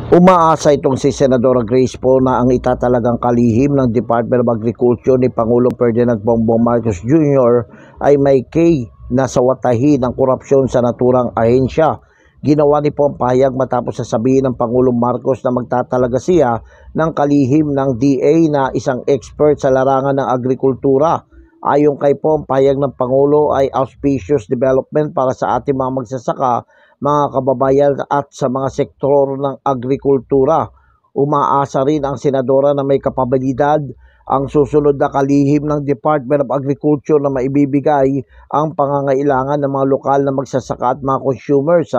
Umaasa itong si Senadora Grace Poe na ang itatalagang kalihim ng Department of Agriculture ni Pangulong Ferdinand Bongbong Marcos Jr. ay may key na sawatahin ng korupsyon sa naturang ahensya. Ginawa ni Poe ang pahayag matapos sasabihin ng Pangulong Marcos na magtatalaga siya ng kalihim ng DA na isang expert sa larangan ng agrikultura. Ayon kay Poe, ang pahayag ng Pangulo ay auspicious development para sa ating mga magsasaka, mga kababayan at sa mga sektor ng agrikultura. Umaasa rin ang senadora na may kapabilidad ang susunod na kalihim ng Department of Agriculture na maibibigay ang pangangailangan ng mga lokal na magsasaka at mga consumers.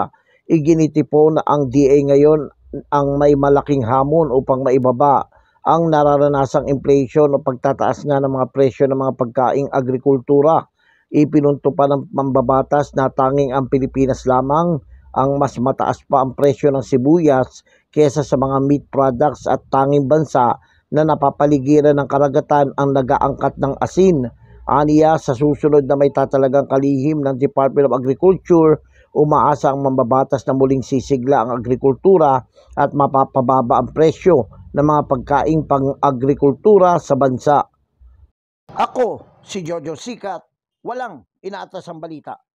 Iginiti po na ang DA ngayon ang may malaking hamon upang maibaba ang nararanasang inflation o pagtataas nga ng mga presyo ng mga pagkaing agrikultura. Ipinunto pa ng mambabatas na tanging ang Pilipinas lamang ang mas mataas pa ang presyo ng sibuyas kesa sa mga meat products at tanging bansa na napapaligiran ng karagatan ang nag-aangkat ng asin. Aniya, sa susunod na may tatalagang kalihim ng Department of Agriculture, umaasa ang mambabatas na muling sisigla ang agrikultura at mapapababa ang presyo ng mga pagkaing pang-agrikultura sa bansa. Ako, si Jojo Sikat, walang inaatas ang balita.